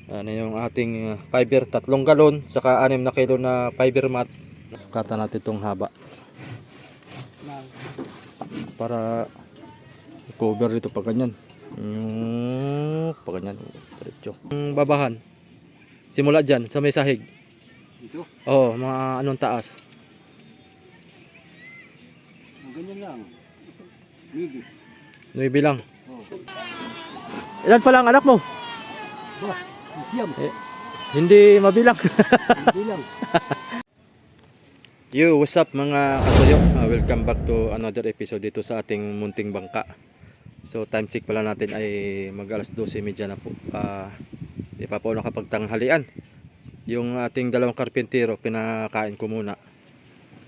Ano yung ating fiber, 3 galon, saka 6 na kilo na fiber mat. Kata natin itong haba para cover dito pag ganyan. Pag ganyan, diretso. Babahan. Simula dyan sa may sahig. Ito? Oo, mga anong taas. Ganyan lang. Maybe. 9 lang. Oh. Ilan pa lang anak mo? Ba, siyam. Hindi mabilang. Hindi lang. Yo, what's up mga kasuyo? Welcome back to another episode dito sa ating munting bangka. So time check pala natin ay mag alas 12:30 na po. Di pa po nakapagtanghalian. Yung ating dalawang karpintero pinakain ko muna.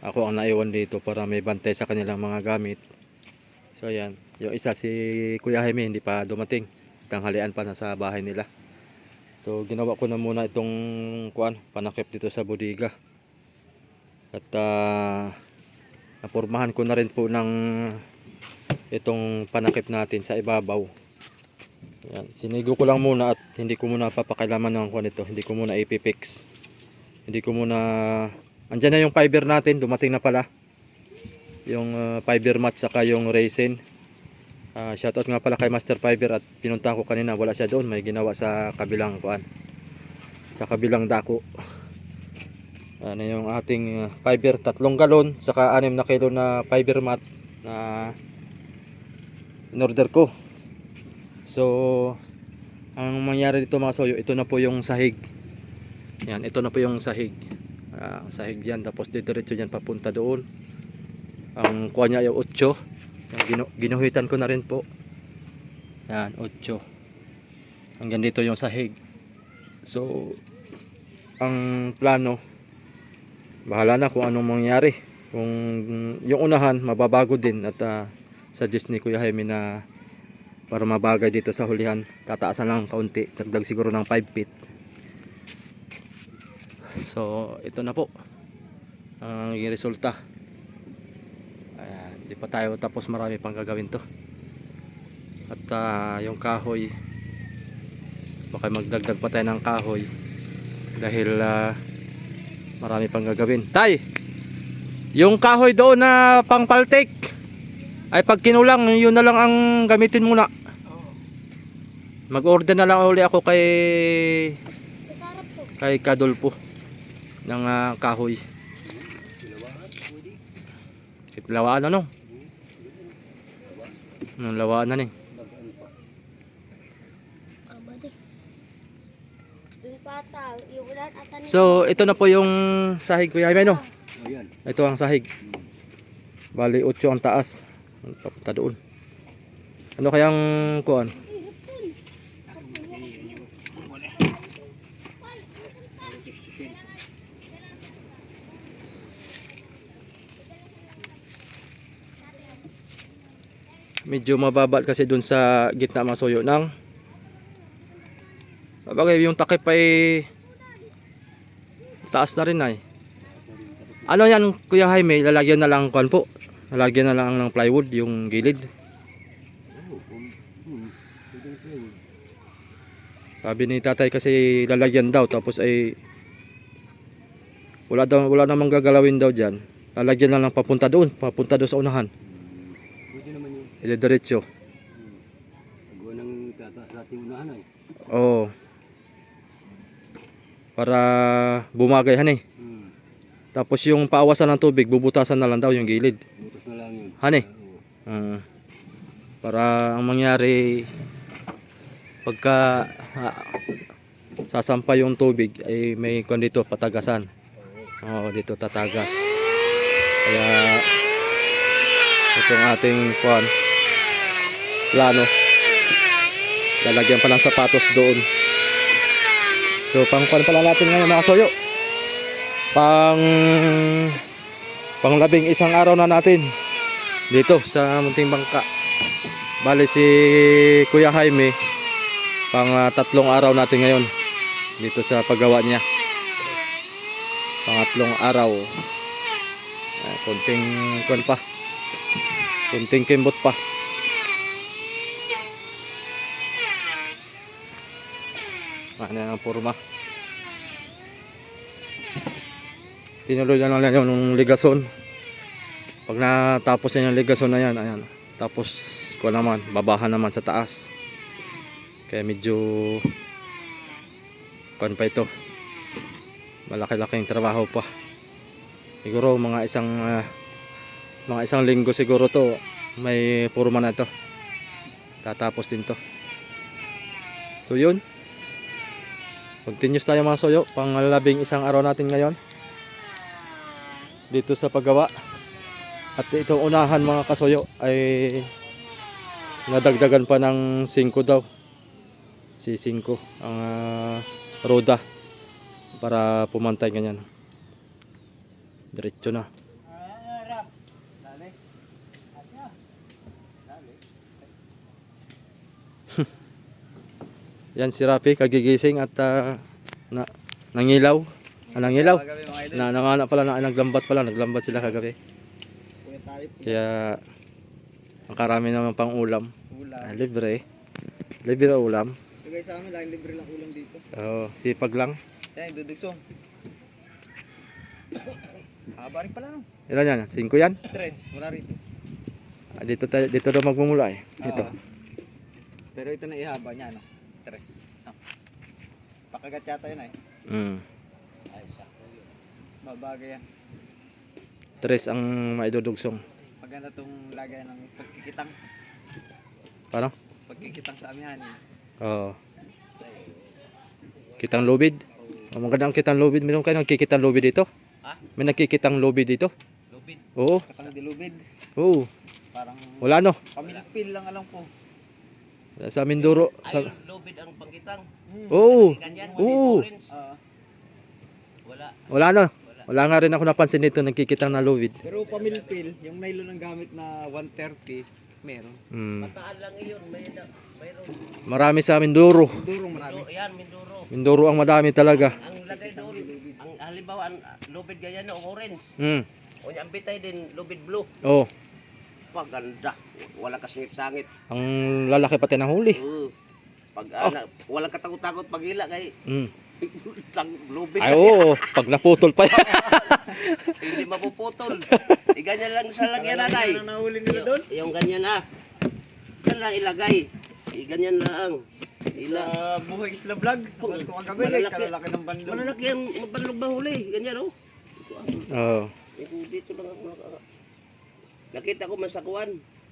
Ako ang naiwan dito para may bantay sa kanilang mga gamit. So ayan, yung isa si Kuya Jaime hindi pa dumating. Tanghalian pa na sa bahay nila. So ginawa ko na muna itong panakip dito sa bodega. At napurmahan ko na rin po ng itong panakip natin sa ibabaw. Yan. Sinigo ko lang muna at hindi ko muna papakailaman ng ito. Hindi ko muna ipipix. Hindi ko muna... Andyan na yung fiber natin. Dumating na pala. Yung fiber mat saka yung resin. Shoutout nga pala kay Master Fiber at pinuntahan ko kanina. Wala siya doon. May ginawa sa kabilang sa kabilang dako. Ano yung ating fiber, 3 galon, saka 6 na kilo na fiber mat na in-order ko. So ang mangyari dito mga soyo, ito na po yung sahig. Yan, ito na po yung sahig. Sahig yan, tapos diretso yan papunta doon. Ang kuha niya yung 8. Ginuhitan ko na rin po. Yan, 8. Hanggang dito yung sahig. So ang plano, bahala na kung anong mangyari. Kung yung unahan mababago din at suggest ni Kuya Jaime na para mabagay dito sa hulihan, tataasan lang kaunti, dagdag siguro ng 5 feet. So ito na po ang resulta. Ayan, di pa tayo tapos, marami pang gagawin to. At yung kahoy, baka magdagdag pa tayo ng kahoy dahil marami pang gagawin. Tay, yung kahoy doon na pangpaltek ay pag kinulang, yun na lang ang gamitin muna. Mag-order na lang uli ako kay Kadolpo ng kahoy. Lawaan ano? Lawaan na ni. So ito na po yung sahig, Kuya Jaime, no? Ito ang sahig. Bali 8 ang taas. Papunta doon. Ano kayang kuan? Medyo mababa kasi dun sa gitna mga soyo ng bagay, yung takip ay taas na rin ay. Ano yan Kuya Jaime, lalagyan na lang kuan po. Lalagyan na lang ng plywood yung gilid. Sabi ni tatay kasi lalagyan daw, tapos ay wala namang gagalawin daw diyan. Lalagyan na lang papunta doon sa unahan. Diretso. Gawa ng tataas natin unahan ay. Oo. Para bumagay han eh. Tapos yung paawasan ng tubig, bubutasan na lang daw yung gilid. Butas na lang yun. Han eh. Para ang mangyari, pagka sasampa yung tubig ay may kon dito patagasan. Oo, dito tatagas. Kaya itong ating plano, lalagyan pa ng sapatos doon. So pang pala natin ngayon mga soyo, pang 11 araw na natin dito sa munting bangka. Bali si Kuya Jaime, pang 3 araw natin ngayon dito sa paggawa niya. Pangatlong araw. Konting konting kimbot pa. Ano yan ang purma. Tinuloy na lang yan yung ligason. Pag natapos yan yung ligason na yan, ayan. Tapos ko naman, babahan naman sa taas. Kaya medyo kuan pa ito. Malaki-laking trabaho pa. Siguro mga isang linggo siguro to may purma na ito. Tatapos din to. So yun. Continuous tayo mga soyo. Pangalabing isang araw natin ngayon. Dito sa paggawa. At itong unahan mga kasoyo ay nadagdagan pa ng 5 daw. Si 5 ang roda para pumantay ganyan. Diretso na. Yan si Rafi kagigising at nangilaw. Nangilaw. Namana pala naglambat sila kagabi. Kaya makarami naman pang ulam. Libre. Libre ulam. So guys, sa amin laging libre lang ulam dito. Oo, sipag lang. Yan, dudugsong. Haba rin pala no? Ilan yan? 5 yan? 3, wala rito. Dito daw magmumula eh. Dito. Pero ito na ihaba niya, no? 3. No? Pakagat yata yun eh. Ay, sakto yun. Mabagay yan. 3 ang maidudugsong. Maganda tong lagay ng pagkikitang. Paano? Pagkikitang sa amihan. Oo. Kitang lubid. Oh, maganda ang kitang lubid. Meron kayo nagkikitang lubid dito? Ha? May nagkikitang lubid dito? Lubid. Oo. Katang dilubid. Oo. Parang Wala no. pamilpil lang alam ko. Sa Mindoro. Ay, lubid ang pangkitang. Oo. Ganyan, Oo. orange. Ah, Wala. Wala no. Wala nga rin ako napansin dito nagkikitang na lubid. pero pamilpil, yung nylon ang gamit na 130, meron. Mataan lang iyon. Mayroon. Marami sa Mindoro. Durong marami. Yan, Mindoro. Mindoro ang madami talaga. Ang lagay doon, ang halimbawa, ang lubid ganyan na orange. O ang bitay din, lubid blue. Oh, Paganda. Wala kasingit-sangit. ang lalaki pati ng huli. Pag walang katakot-takot pag-ila kay lubid. Ay oo, pag naputol pa yan. Hindi mapuputol. Ganyan lang sa lagyan nanay. Ano nahuli nila doon? Yung ganyan Yan lang ilagay. Ganyan lang. Ila. Buhay Isla Vlog. Kung kagabi, kalalaki ng bandog. Malalaki ang mabalog ba huli? Ganyan oh. Oo. Dito lang ako. Nakita ko masakuan.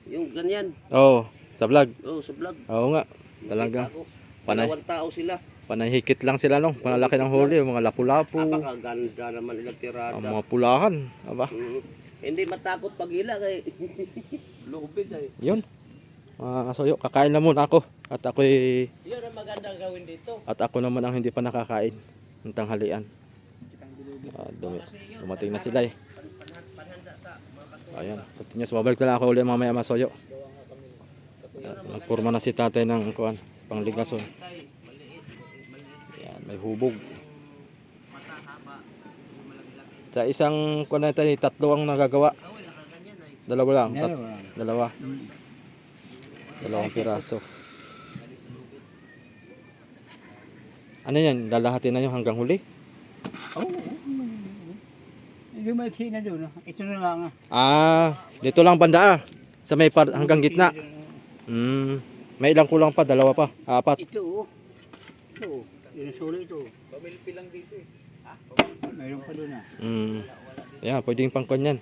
Yung ganyan. Oo, sa vlog. Oh, sa vlog. Oo nga. Talaga. Nakita ko. Panay. Dalawang tao sila. Panahikit lang sila no. Panalaki ng huli, yung mga lapu-lapu. Napakaganda naman ilang tirada. Ang mga pulahan. Aba. Hindi matakot pag ila kay lubid ay. Yun. Mga kasoyo, kakain na muna ako. At ako'y Yun ang magandang gawin dito. At ako naman ang hindi pa nakakain ng tanghalian. Dumating na sila eh. Panhanda sa mga bato. Ayan, continuous. Babalik na lang ako ulit mamaya masoyo. Nagpurma na si tatay ng kuan, pangligason. Ayan, may hubog. Sa isang kuan na tayo, 3 ang nagagawa. Dalawa lang. Dalawa. Dalawang piraso. Ano yan? Lalahatin na yung hanggang huli? Oo. Hindi maiksi na doon. Ito na lang. Dito lang banda sa may hanggang gitna. May ilang kulang pa, 2 pa, 4. Ito. Ito. Yung sulo ito. Pamilpil lang dito eh. Mayroon pa doon Yan, pwedeng pangkon yan.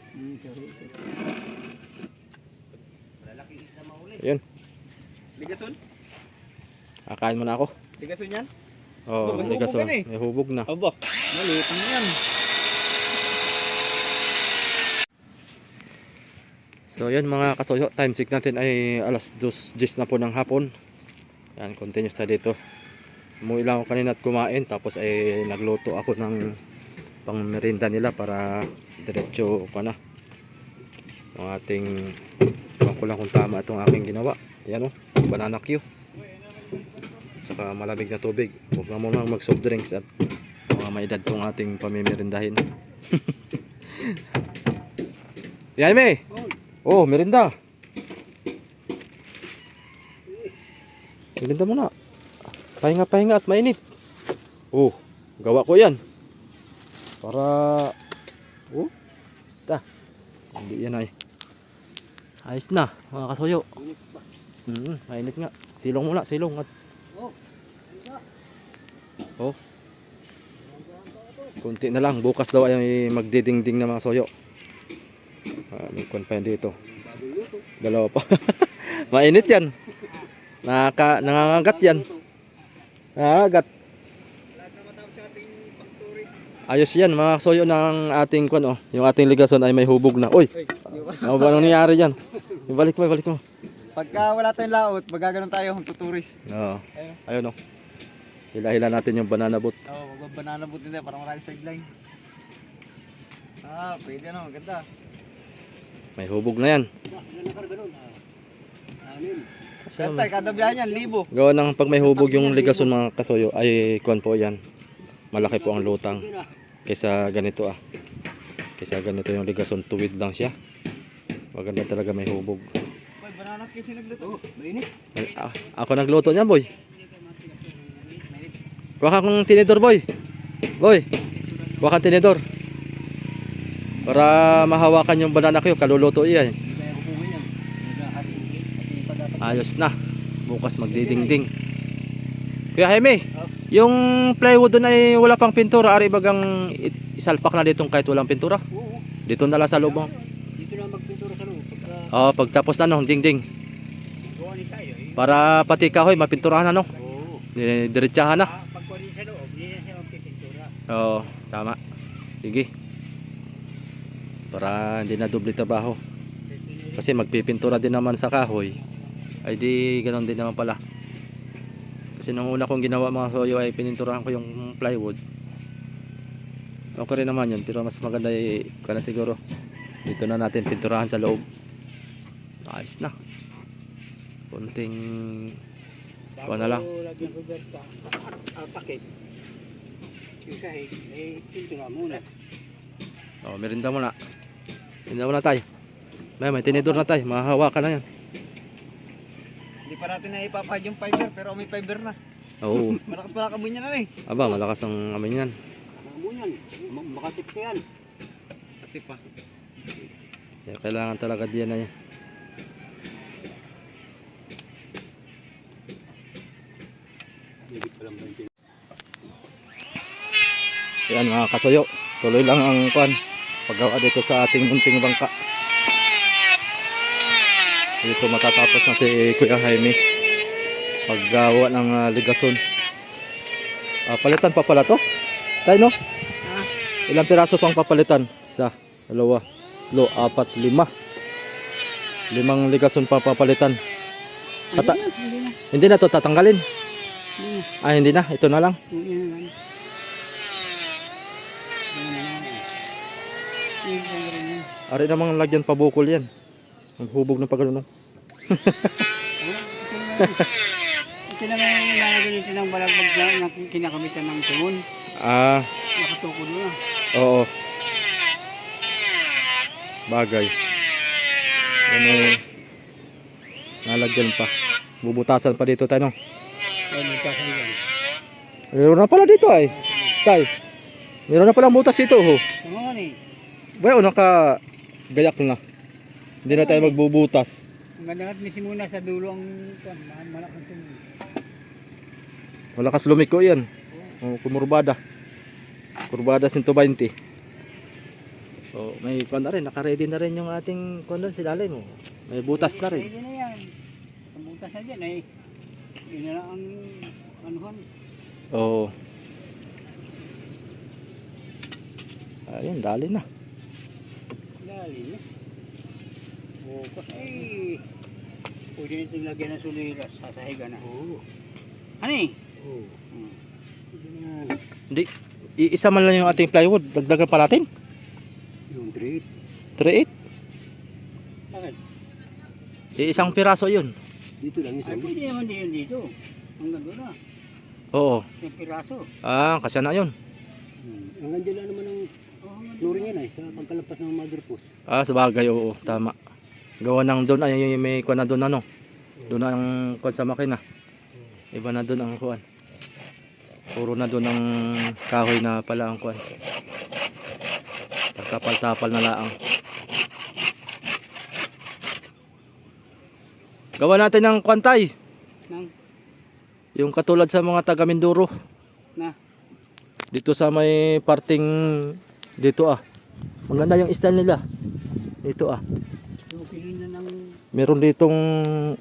Ayun, Ligason? kakain muna ako. Ligason yan? Oh, May ligason. hubugan eh. May hubog na. Aba, maliit na yan. So yan mga kasoyo, time check natin ay alas 2:10 na po ng hapon. Yan, continuous tayo dito. Umuwi lang ako kanina at kumain, tapos ay nagluto ako ng pang merienda nila para diretso ko na. Yung ating, ko lang kung tama itong aking ginawa. Yan o, banana Q. Saka malamig na tubig. Huwag na muna mag soft drinks at mga may edad pong ating pamimerindahin. Yan me! Oh, merinda. Merinda muna. Pahinga at mainit. Oh, gawa ko yan. Para, oh, ta. Hindi yan ay. Ayos na, mga kasuyo. Mainit nga. Silong muna, silong. Oh. Kunti na lang. Bukas daw ay magdidingding na mga soyo. May kon pa yan dito. Dalawa pa. Mainit yan. Nangangagat yan. Nangangagat. Lahat na matapos sa ating pang-tourist. Ayos yan mga soyo ng ating kon. Oh. Yung ating ligason ay may hubog na. Uy! Ano ba nangyayari dyan? Balik mo. Pagka wala tayong laot, magaganon tayo kung tuturis. Oo. Ayun o. Hila-hila natin yung banana boat. Oo, banana boat nila para marami sideline. Pwede ano, ganda. May hubog na yan. Ganda, kada biyahe yan, 1,000. Gawa ng pag may hubog yung ligason mga kasoyo ay kuwan po yan. Malaki po ang lutang. Kaysa ganito ah. Kaysa ganito yung ligason, tuwid lang siya. Maganda talaga may hubog. Boy, banana kasi nagluto. Mainit. Ako nagluto niya boy. Kuha ka ng tinidor boy. Boy. Kuha kang tinidor. Para mahawakan yung banana ko, kaluluto iyan. Ayos na. Bukas magdidingding. Kuya Jaime, yung plywood doon ay wala pang pintura. Ari bagang isalpak na ditong kahit walang pintura. Dito na lang sa loob mo. Dito na magpintura sa loob. Oo, pagtapos na no, dingding. Gawa ni tayo. Para pati kahoy mapinturahan na no. Oo. Diretsahan na. Pagkuha din sa loob, hindi na siya magpipintura. Oo, tama. Sige. Para hindi na doble trabaho. Kasi magpipintura din naman sa kahoy. Ay di ganoon din naman pala. Kasi nung una kong ginawa mga soyo ay pininturahan ko yung plywood. Okay rin naman yun, pero mas maganda ay kana siguro. Dito na natin pinturahan sa loob. Ayos na. Kunting kuha na lang. Lagyan ko berta. Pakit. Yung sahig, pintura muna. Oh, merinda muna. Merinda muna tayo. May tinidor na tayo, mahahawakan na yan. Hindi pa natin na ipapahid yung fiber, pero may fiber na. Oo. Malakas pala kamoy niya na eh. Aba, malakas ang amoy niyan. Ano mo yan? Makatip ka yan. Ati pa. Kaya kailangan talaga diyan na yan. Yan mga kasuyo. Tuloy lang ang kuan. Paggawa dito sa ating munting bangka. Dito matatapos na si Kuya Jaime. Paggawa ng ligason. Palitan pa pala to. Tayo no? Ilang piraso pang papalitan? Isa, dalawa, 4, 5. 5 ligason pa papalitan. Hindi na to tatanggalin. Hindi na. Ito na lang. Ari namang lagyan pa bukol yan. Ang hubog ng pagano. Ito naman yung ilalagay nito ng balagbag na kinakamitan ng timon. Nakatukod na. Oo. Bagay. Yan ay nalagyan pa. Bubutasan pa dito tayo. Meron na pala dito ay. Tay. Meron na pala butas dito. Ano ni? Well, naka-gayak na. Hindi na tayo magbubutas. Ang ganda at misi muna sa dulo ang malaking timon. Malakas lumiko yan. Kumurbada. Kurbada 120. So, may kuwan na rin. Naka-ready na rin yung ating kuwan doon. Silalim mo. May butas na rin. Pwede na yan. Ang butas na dyan ay yun na lang ang anuhan. Oo. Ayun, dali na. Dali na. Bukas ay pwede natin lagyan ng suliras. Sasahiga na. Oo. Ano eh? Oo. Hindi. Iisa man lang yung ating plywood. Dagdagan pa natin. Yung 3-8. 3-8. Bakit? Isang piraso yun. Dito lang isa. Ay, pwede naman din dito. Hanggang doon na. Oo. Yung piraso. Kasya na yun. Hanggang dyan lang naman ang luring yan ay sa pagkalampas ng mother post. Sa bagay, oo. Tama. Gawa ng doon. Ay, may kuwan na doon ano. Doon ang kuwan sa makina. Iba na doon ang kuwan. Puro na doon ng kahoy na pala ang kwan. Tapal-tapal na laang. Gawa natin ng kwantay. Nang, Yung katulad sa mga taga Mindoro. na. Dito sa may parting dito Maganda yung style nila. Dito Yung pinuna ng... Meron ditong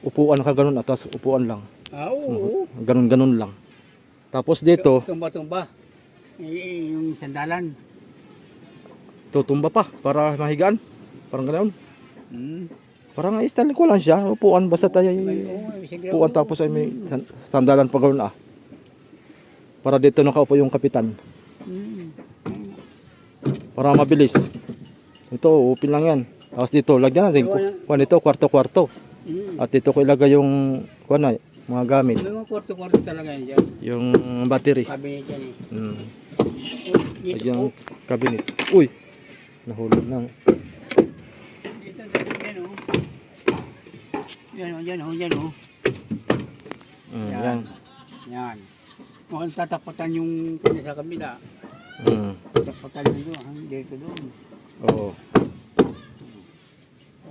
upuan kaganon atas upuan lang. Oo. Ganon-ganon lang. Tapos dito, Tumba-tumba. Yung sandalan. tutumba pa para mahigaan. Parang ganoon. Hmm. Parang style ko lang siya. Upuan basta tayo upuan tapos ay may sandalan pa ganoon Para dito nakaupo yung kapitan. Hmm. Para mabilis. Ito, upil lang yan. Tapos dito, lagyan natin kuan ito, kwarto-kwarto. Hmm. At dito ko ilagay yung kuan na, mga gamit. May mga kwarto-kwarto talaga yan dyan. Yung battery. Cabinet yan eh. Hmm. Oh, dito Lagyan po. ng cabinet. Uy! Nahulog lang. Dito, yan oh. Yan oh. Yan. Yan. Mukhang tatapatan yung kanya sa kabila. Tatapatan yung doon. Dito doon. Oo.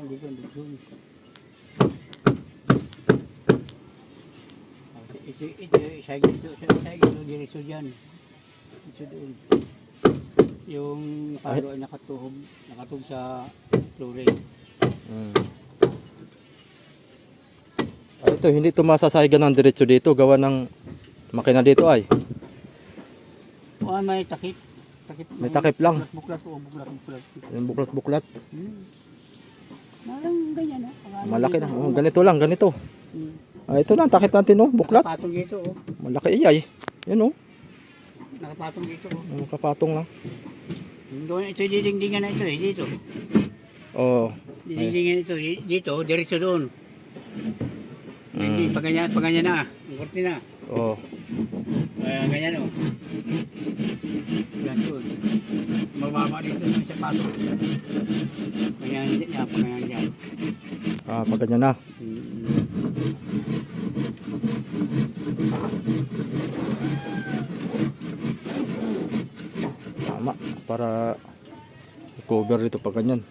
Dito doon. Ito, sagit doon, diretso dyan. Ito doon. Yung palo ay nakatug sa flooring. Ito, hindi ito masasahigan ng diretso dito. Gawa ng makina dito ay. May takip. May takip lang. Buklat. Yung buklat-buklat. Parang ganyan Malaki na. Ganito lang, ganito. Hmm. Ito na, takip natin buklat. Nakapatong dito Malaki iyay. Yan Nakapatong dito Makapatong lang. Doon, ito didingdingan na ito dito. Oo. Didingdingan ito, dito, diretso doon. Hindi, paganyan na, ang kortina. Oo. Ganyan Yan doon. Mababa dito sa patong. Ganyan niya, paganyan dyan. Pag ganyan na. Tama. Para cover dito pag ganyan.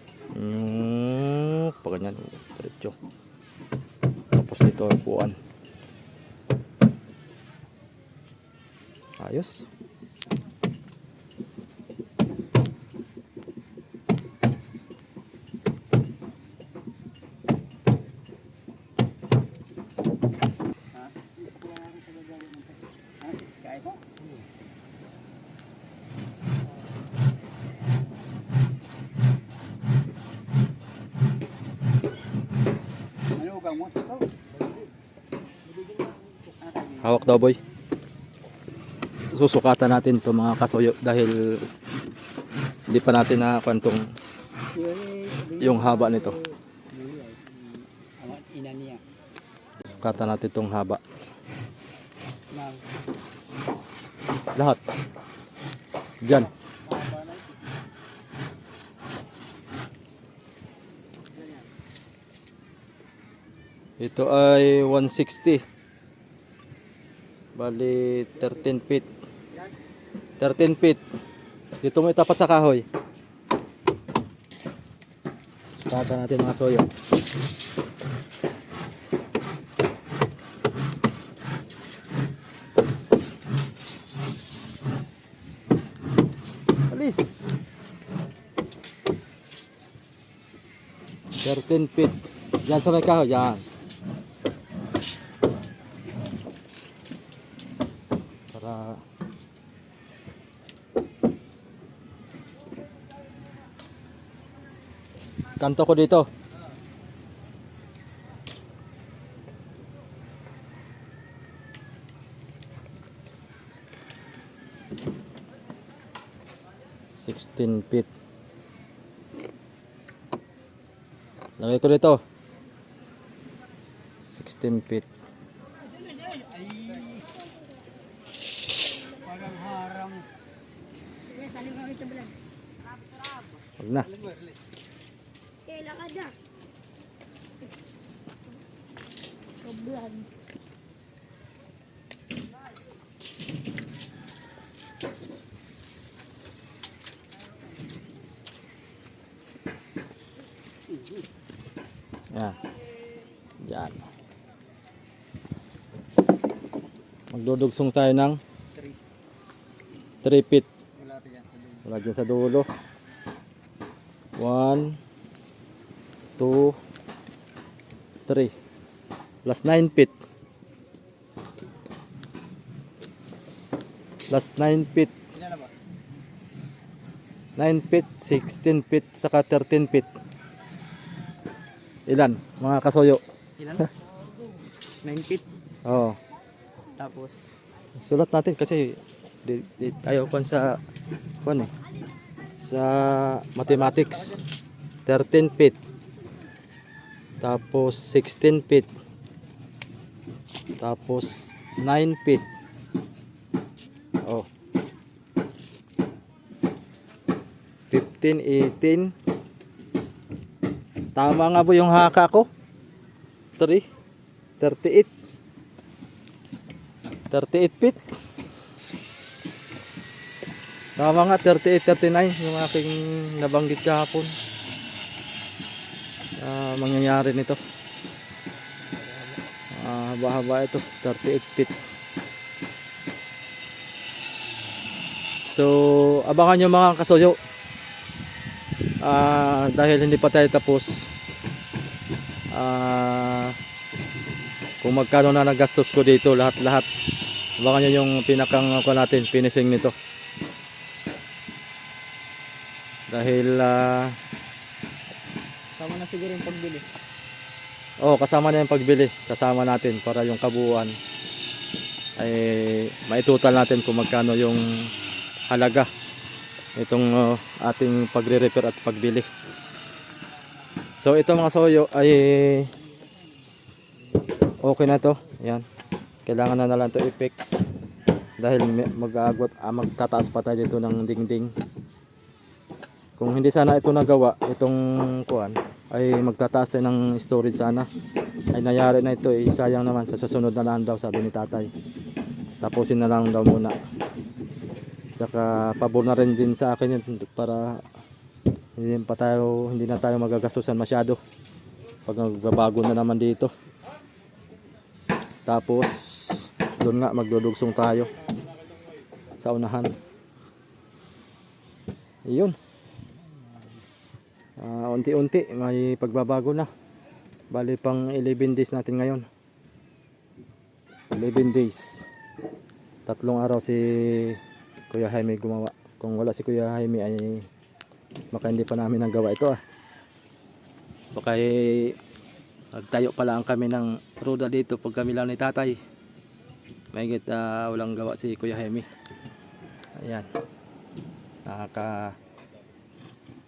Pag ganyan. Diretso. Tapos dito upuan. Ayos. Ano gamot ito? Hawak daw boy. Susukatan natin to mga kasuyo dahil hindi pa natin na kwantong yung haba nito. Ina niya. Sukatan natin tong haba. Lahat. Diyan. Ito ay 160. Bali 13 feet. 13 feet. Dito mo itapat sa kahoy. Sukatan natin mga soyo. Alis. 13 feet. Diyan sa may kahoy. Diyan. Para kanto ko dito. $16 lagay ko dito 16 feet. Parang harang. Wag na. Kailangan na. Kablans. Yan. Diyan. Magdudugsong tayo ng 3 feet. Wala rin yan sa dulo. Wala dyan sa dulo. 1, 2, 3. Plus 9 feet. Plus 9 feet. Ilan na ba? 9 feet, 16 feet, saka 13 feet. Ilan? Mga kasuyo. Ilan? 9 feet. Oo. Tapos, Sulat natin kasi di tayo kon sa kon eh. Sa mathematics. 13 feet. Tapos 16 feet. Tapos 9 feet. Oh. 15, 18. Tama nga po yung haka ko. 3, 38. 38 feet. Tama nga, 38, 39 yung aking nabanggit kahapon. Mangyayari nito. Haba-haba ito, 38 feet. So, abangan nyo mga kasuyo. Dahil hindi pa tayo tapos. Kung magkano na nagastos ko dito, lahat-lahat. Abangan nyo yung pinakang natin, finishing nito. Dahil sama na siguro yung pagbili. kasama na yung pagbili. Kasama natin para yung kabuuan ay maitutal natin kung magkano yung halaga itong ating pagre-repair at pagbili. So ito mga soyo ay okay na to. Yan. Kailangan na lang to i-fix dahil magtataas pa tayo dito ng dingding. Kung hindi sana ito nagawa, itong kuan ay magtataas tayo ng storage sana. Ay nangyari na ito, sayang naman sa susunod na lang daw, sabi ni tatay. Tapusin na lang daw muna. Saka pabor na rin din sa akin yun para hindi na tayo magagastusan masyado pag nagbabago na naman dito. Tapos doon nga magdudugsong tayo sa unahan. Iyon. Unti-unti may pagbabago na. Bali pang 11 days natin ngayon. 11 days. 3 araw si Kuya Jaime gumawa. Kung wala si Kuya Jaime ay baka hindi pa namin nagawa ito Baka nagtayo pa lang kami ng roda dito pag kami lang ni tatay. Mahigit walang gawa si Kuya Jaime. Ayan.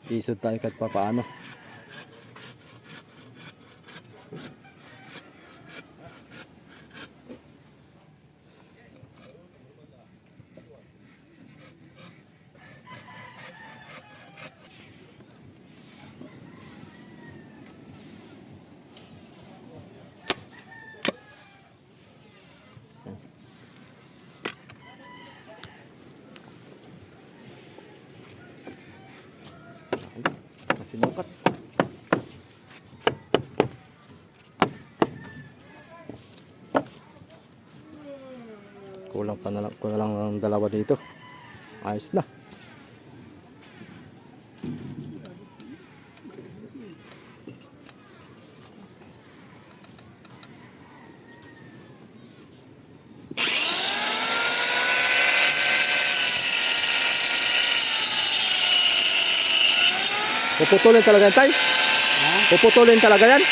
Isod tayo kahit pa paano. Sinukat. Kulang lang ng dalawa dito. Ayos na. Puputulin talaga yan, tay? Puputulin talaga yan?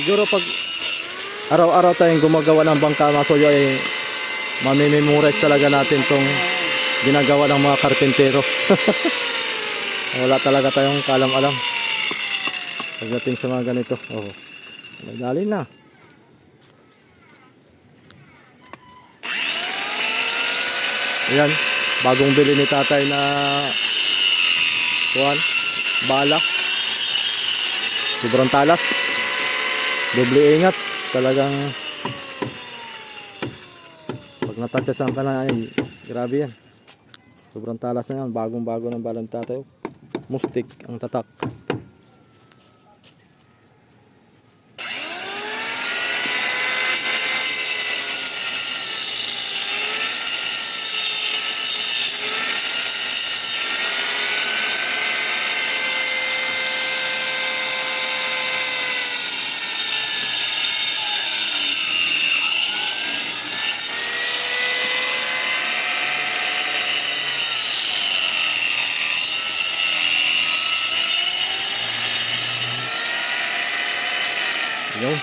Siguro pag araw-araw tayong gumagawa ng bangka mga soyo ay mamimemorize talaga natin tong ginagawa ng mga karpentero. Wala talaga tayong kalam-alam pagdating sa mga ganito. Madali na. Ayan, bagong bili ni tatay na kuwan, bala. Sobrang talas. Doble ingat. Talagang pag natagkasan ka na ay grabe yan. Sobrang talas na yan. Bagong bago ng balang tatay. Mustik ang tatak. Yun.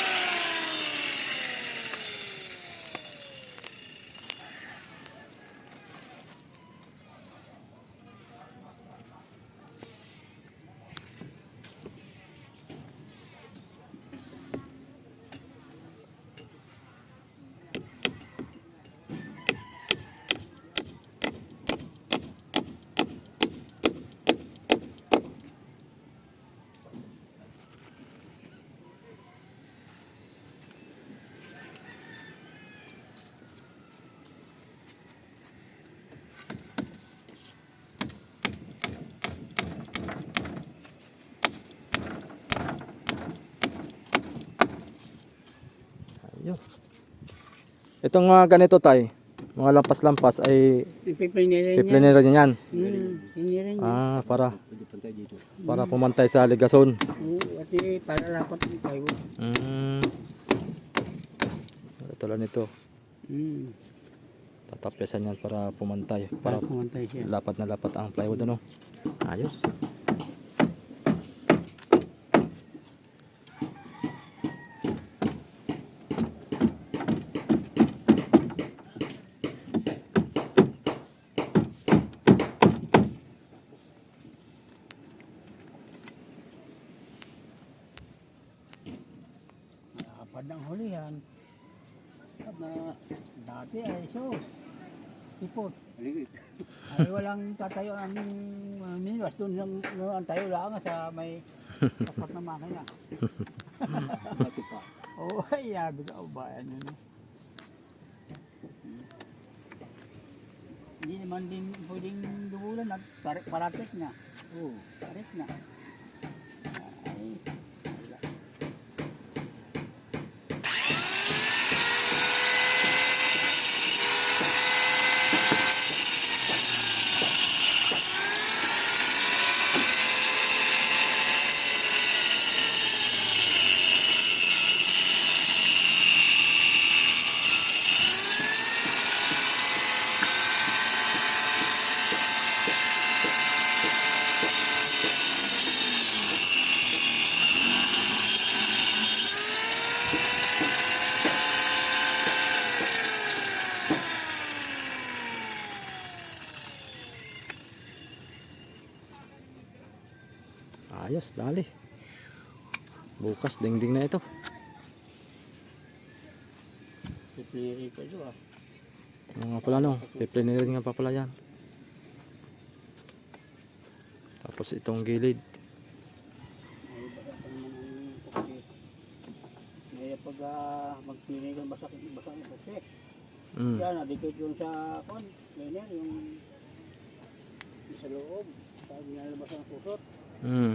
Ayun. Itong mga ganito tay, mga lampas-lampas ay Ipipinirin niya. piplinera niya yan. Pinirin niya. Ah, para pumantay sa ligason. At para lapat ng tayo. Tulad nito, Hmm. tatapyasan yan para pumantay, Para para pumantay siya. lapat na lapat ang plywood ano. Ayos. Nakapad ng hulihan. At na dati ay so. Ipot. Ay walang tatayo ang miniwas doon ang tayo lang sa may tapat na makina. Oo, ay yabi ka ba ano no. Hindi naman din pwedeng dubulan at paratik na. Oo, parik na. Ay, wala. Ayos, dali. Bukas dingding na ito. Pipili pa ito ah. Mga pala no, piplinera nga pa pala yan. Tapos itong gilid. Ay, baka pa naman ang puti. Ngayon pag magpili kang basak na puti. Mm. Yan, nadikit yun sa kon. Ganyan, yung sa loob. Pag nilalabas ang pusot. Mm.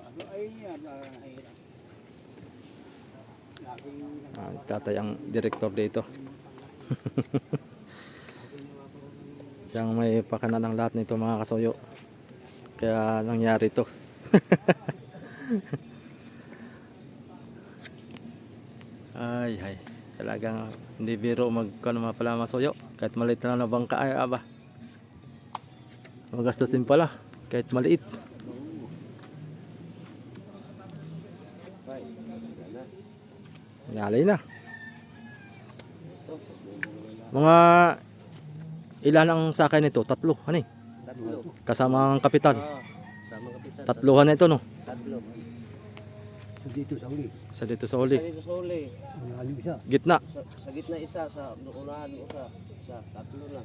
Ano ay yan, nahihirap. Laging Tatay ang direktor dito. Siyang may pakana ng lahat nito mga kasuyo. Kaya nangyari to. Ay. Talagang hindi biro magkano mga pala masuyo. Kahit maliit na lang na bangka ay aba. Magastusin pala. Kahit maliit. Nalay na. Mga ilan ang sakay nito? Tatlo. Ano eh? Tatlo. Kasama ang kapitan. Sama kapitan. Tatluhan na ito no? Tatlo. dito sa uli. Sa dito sa Isa uli. dito sa uli. Ang alim isa. Gitna. Sa gitna isa, sa unahan isa. Tatlo na.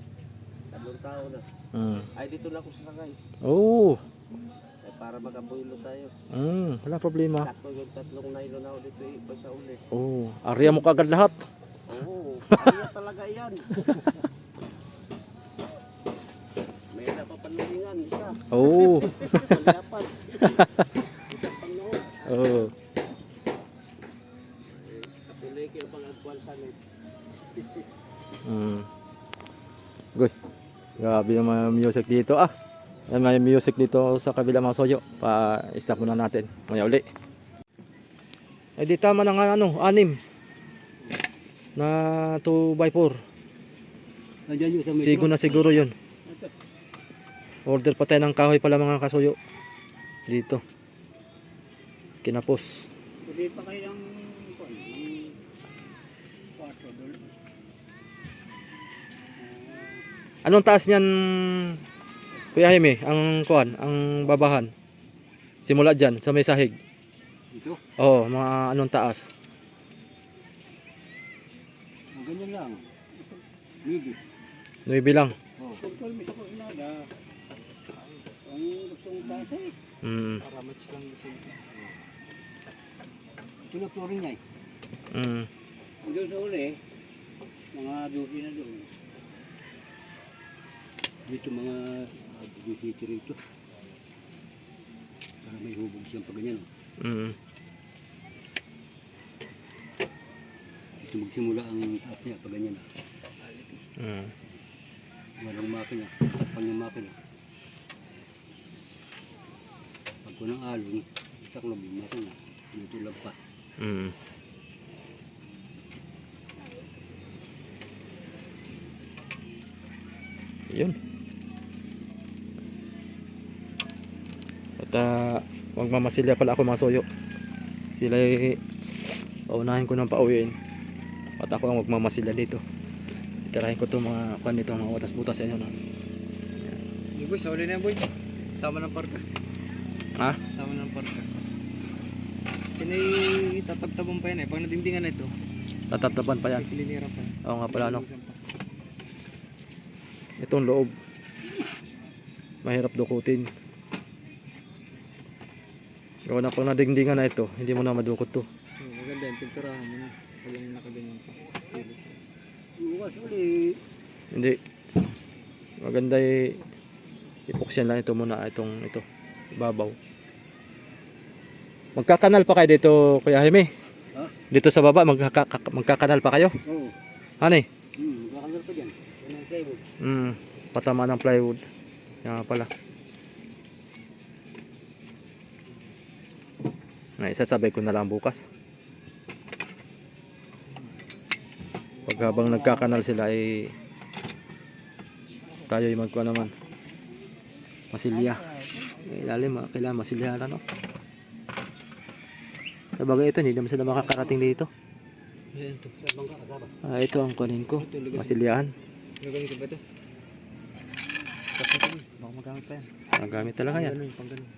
Tatlong tao na. Mm. Ay, dito na ako sasakay. Oh. At para makabuelo tayo. Wala problema. Sakto yung 3 nylon ako dito iba sa uli. Oh, area mo kagad lahat. Oo, kaya talaga yan. May napapanulingan isa. Oh. Dapat. Oh. Pili kayo bang agwal sa net. Goy. Grabe naman music dito ah. May music dito sa kabila mga soyo. Pa-stop muna natin. Maya uli. Ay di tama na nga ano, 6 na 2x4. Nandiyan yung sa metro. Sigo na siguro yun. Order pa tayo ng kahoy pala mga kasuyo. Dito. Kinapos. Pwede pa kayo ng kwarto doon. Anong taas niyan, Kuya Jaime? Ang kuan, ang babahan. Simula dyan, sa may sahig. Ito, Oo, mga anong taas. ganyan lang. Maybe. 9 lang. Oh. Kontrol mo ko inada. Ang gustong tasa eh. Para match lang kasi. Ito na flooring niya eh. Mm. Doon sa uli, mga dusi na doon. Dito mga dusi rito. Para may hubog siyang pag ganyan. Mm. Dito magsimula ang taas niya pag ganyan. Mm. Walang makina, tapang yung makina. Pag ko ng alon, taklob yung makina. Dito lagpas. Mm. Yun. At magmamasilya pala ako mga soyo. Sila paunahin ko ng pauwiin. At ako ang magmamasilya dito. Itirahin ko itong mga kuan nito, mga watas-butas yan yun. Hey boy, sa uli na yan boy. Sama ng parka. Ha? Sama ng parka. Pinay tatabtaban pa yan eh. Pag nadingdingan na ito, Tataptapan pa yan. pilinira pa. Oo nga pala no. Bilisan pa. Itong loob. Mahirap dukutin. Gawa na pag nadingdingan na ito, hindi mo na madukot to. Maganda yan, pinturahan mo na. Walang nakaganyan pa. Skillet. Bukas uli. Hindi. Maganda ipuksyan lang ito muna itong ito. Ibabaw. Magkakanal pa kayo dito, Kuya Jaime? Ha? Dito sa baba magkakanal pa kayo? Oo. Ano eh? Magkakangal pa dyan. Yan ang plywood. Patama ng plywood. Yan nga pala. Ay, sasabay ko na lang bukas. Pag habang nagkakanal sila ay tayo ay magkuha naman. Masilya. Ilalim, kailangan masilya na no. Sa bagay ito, hindi naman sila makakarating dito. Ayan ito. Sa bangka, kasama. Ito ang kunin ko. Masilyahan. Gagawin ko ba ito? Tapos ito, baka magamit pa yan. Magamit talaga yan. Ganun, pang ganun.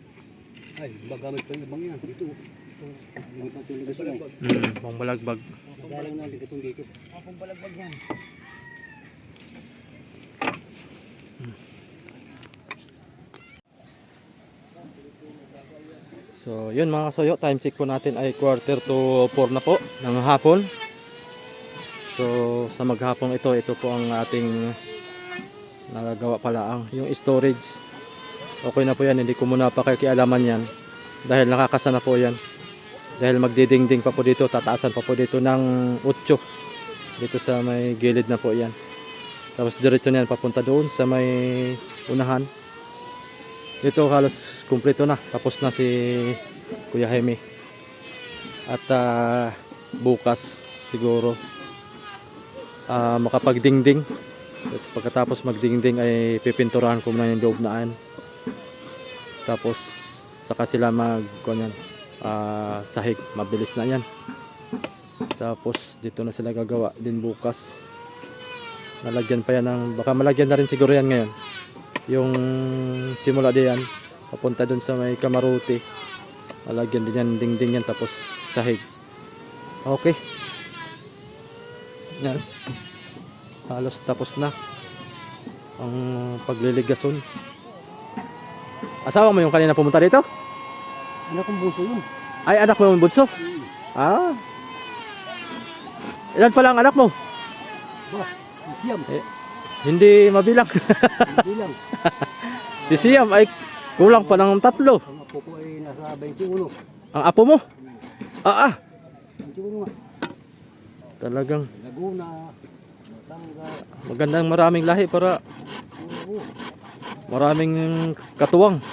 Ay, magamit pa yung ibang yan. Dito. Hindi pa ito ligason eh. Pang balagbag. Dalang na ligason dito. Akong balagbag yan. So, yun mga soyo, time check po natin ay 3:45 na po ng hapon. So, sa maghapon ito po ang ating nagagawa pala ang yung storage. Okay na po yan, hindi ko muna pakikialaman yan dahil nakakasana po yan. Dahil magdidingding pa po dito, tataasan pa po dito ng 8 dito sa may gilid na po yan. Tapos diretso na yan papunta doon sa may unahan. Dito halos kumpleto na, tapos na si Kuya Jaime. At bukas siguro makapagdingding. Tapos pagkatapos magdingding ay pipinturahan ko na yung loob naan. Tapos saka sila sahig, mabilis na yan. Tapos dito na sila gagawa din bukas. Nalagyan pa yan ng, baka malagyan na rin siguro yan ngayon. Yung simula diyan papunta dun sa may kamaruti. Malagyan din yan, dingding yan, tapos sahig. Okay. Yan. Halos tapos na ang pagliligason. Asawa mo yung kanina pumunta dito? Anak kong buso yun. Ay, anak mo yung bunso? Ah. Ilan pala ang anak mo? Ba, siyam. Hindi mabilang. Hindi lang. Si Siam ay kulang pa ng 3. Ang apo ko ay nasa 21. Ang apo mo? Ah, 21 nga. talagang Laguna, Batangas, magandang maraming lahi para oo. maraming katuwang.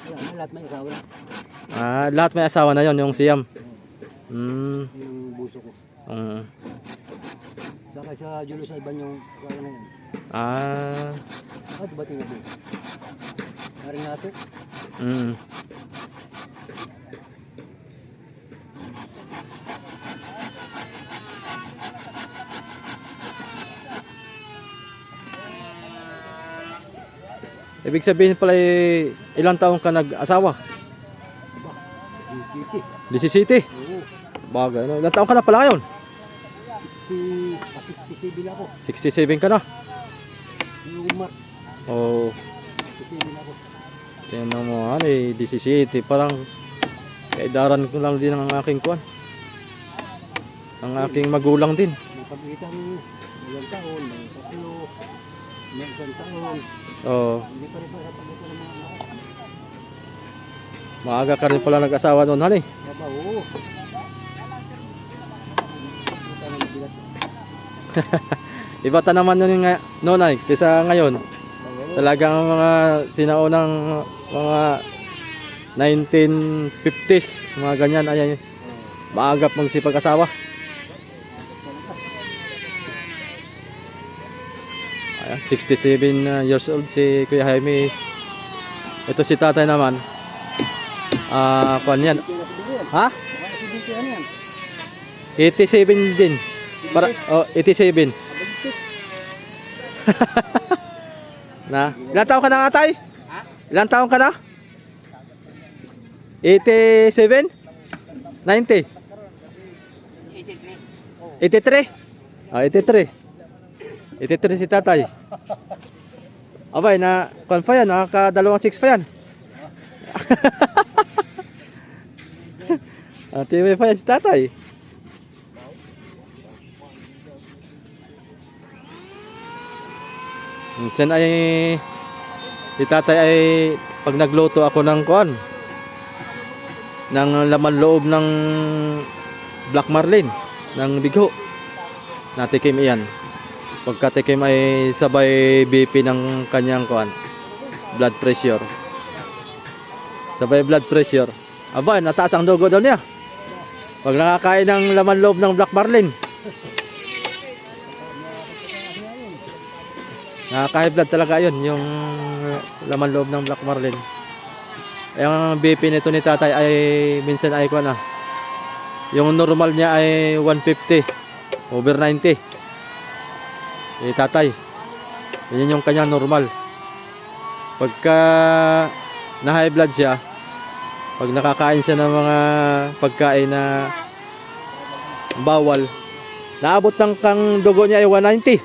Wala na, lahat may asawa na. Ah, lahat may asawa na yon yung Siam. Yung buso ko. Mm. Saka sa Julo sa iban yung asawa na yun. Ah. Diba tingnan mo? Naring nato. Mm. Ibig sabihin pala ilang taong ka nag-asawa? Yung city. 17. Oo. Bagay, no? Ilang taong ka na pala ngayon? 67 ako. 67 ka na. Yung March, Oh, 67 ako. tingnan mo, 17. Parang kaidaran ko lang din ang aking kuwan. Ang aking magulang din. May pagitan ilang taon, may 3, may 1 taon. Oh, Hindi pa rin pa sa pagitan ng mga anak. maaga ka rin pala nag-asawa noon, honey. Kaya ba, oo. Ito na mabigat. Iba ta naman yun yung noon ay, kaysa ngayon. Oo. Talagang mga sinaunang mga 1950s, mga ganyan, ay maagap magsipag-asawa. Ayan, 67 years old si Kuya Jaime. Ito si tatay naman. Kuan yan. Ha? Ano yan? 87 din. Para, 87. Na? Ilang taon ka na nga, tay? Ilang taon ka na? 87? 90? 83? 83. 83 si tatay. Abay, na kuan pa yan, nakaka 2 pa yan. TV pa yan si tatay. Minsan ay si tatay ay pag nagluto ako ng kuan ng laman loob ng Black Marlin ng bigho, natikim iyan. Pagkatikim ay sabay BP ng kanyang kuan, blood pressure. Sabay blood pressure. Aba, nataas ang dugo daw niya pag nakakain ng laman loob ng Black Marlin. Nakaka-high blood talaga yun, yung laman loob ng Black Marlin. Yung BP nito ni tatay ay minsan ay kuan na. Yung normal niya ay 150 over 90. Tatay, yun yung kanyang normal. Pagka na high blood siya, pag nakakain siya ng mga pagkain na bawal, naabot ng kang dugo niya ay 190.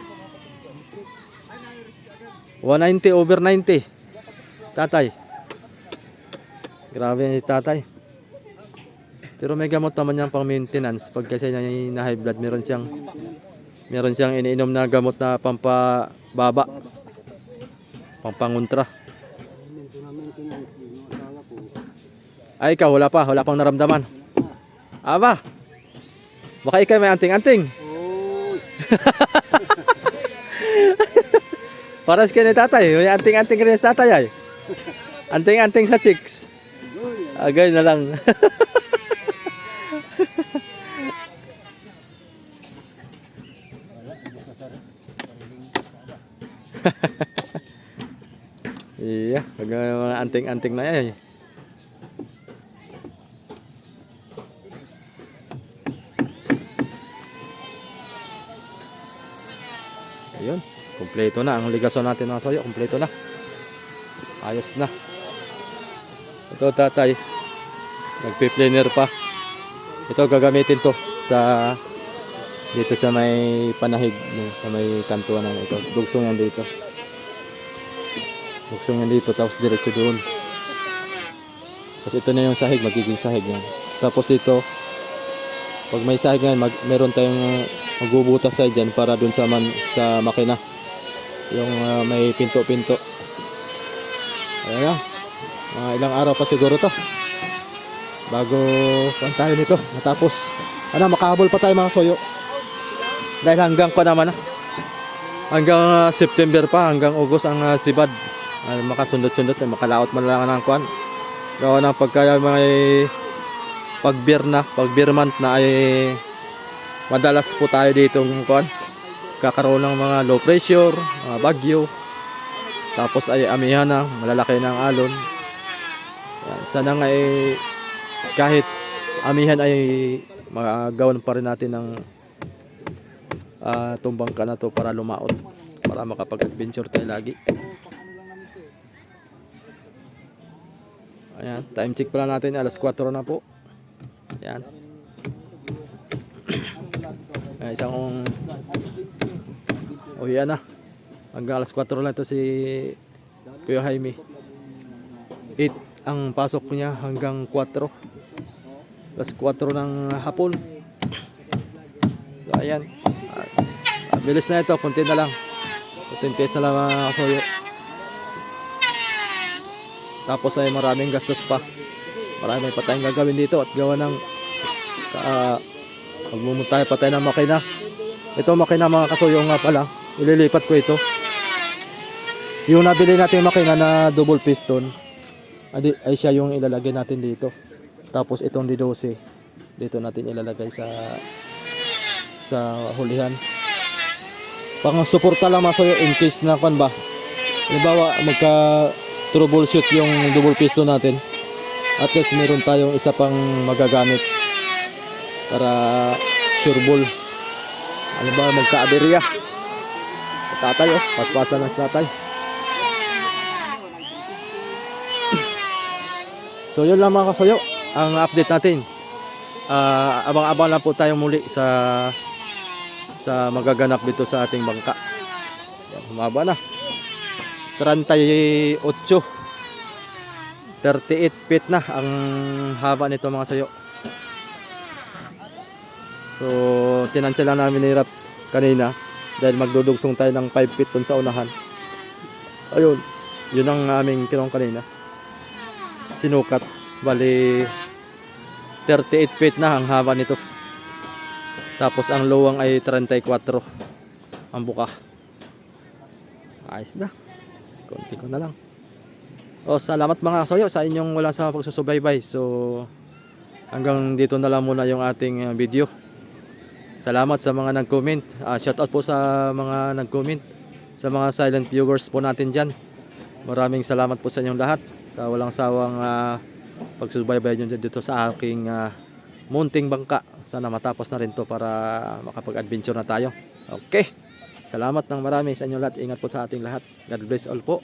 190 over 90. Tatay. Grabe yung tatay. Pero may gamot naman yan pang maintenance. Pag kasi niya na high blood, meron siyang iniinom na gamot na pampababa. Pampangontra. Ay, ikaw, wala pang naramdaman. Aba, baka ikaw may anting-anting. Paras ka ni tatay, may anting-anting rin sa tatay ay. Anting-anting sa chicks. Agay na lang. Iya, mga anting-anting na yan. Ayun, kumpleto na ang ligason natin mga soyo, kumpleto na. Ayos na. Ito tatay, nagpi-planer pa. Ito gagamitin to sa dito sa may panahig, sa may kantuan ng ito. Dugsong yan dito. Buksong yan dito, tapos diretso doon. Tapos ito na yung sahig, magiging sahig yan. Tapos ito, pag may sahig yan, meron tayong magbubutas tayo dyan para doon sa makina. Yung may pinto-pinto. Ayan na. Mga ilang araw pa siguro to bago tayo nito matapos. Makahabol pa tayo mga soyo. Dahil hanggang hanggang September pa, hanggang August ang sibad. Makasundot-sundot, makalaot man lang ng kuan. Gawa ng pagka may pag-beer month na ay madalas po tayo dito kuan. Kakaroon ng mga low pressure, mga bagyo. Tapos ay amihan na, malalaki ng alon. Yan. Sana nga kahit amihan ay magawan pa rin natin ng tumbang ka na to para lumaot. Para makapag-adventure tayo lagi. Ayan, time check pala natin, alas 4 na po. Ayan. Isang yan na. Hanggang alas 4 lang ito si Kuya Jaime. 8 ang pasok niya hanggang 4. Alas 4 ng hapon. So ayan. Bilis na ito, konti na lang. 10 pesos na lang mga kasoyo. Tapos ay maraming gastos pa. Marami pa tayong gagawin dito at gawa ng magmumutay pa tayo ng makina. Ito makina mga kasoyo nga pala. Ililipat ko ito. Yung nabili natin yung makina na double piston ay siya yung ilalagay natin dito. Tapos itong D12 dito natin ilalagay sa hulihan. Pang suporta lang masoyo in case na kan ba. Halimbawa magka troubleshoot yung double piston natin. At least meron tayong isa pang magagamit para sureball. Halimbawa magka-aberya. Tatay paspasan ng tatay. So yun lang mga kasoyo, ang update natin. Abang-abang lang po tayo muli sa magaganap dito sa ating bangka. Yan, humaba na. 38 feet na ang haba nito mga sayo. So tinansya lang namin ni Raps kanina dahil magdudugsong tayo ng 5 feet dun sa unahan. Ayun, yun ang aming kinong kanina. Sinukat, bali 38 feet na ang haba nito. Tapos ang luwang ay 34 ang buka. Ayos na. Konti ko na lang. Salamat mga kasoyo sa inyong walang sama pagsusubaybay. So hanggang dito na lang muna yung ating video. Salamat sa mga nag-comment. Shoutout po sa mga nag-comment. Sa mga silent viewers po natin dyan. Maraming salamat po sa inyong lahat. Sa walang sawang pagsubaybay nyo dito sa aking munting bangka. Sana matapos na rin to para makapag-adventure na tayo. Okay. Salamat ng marami sa inyong lahat. Ingat po sa ating lahat. God bless all po.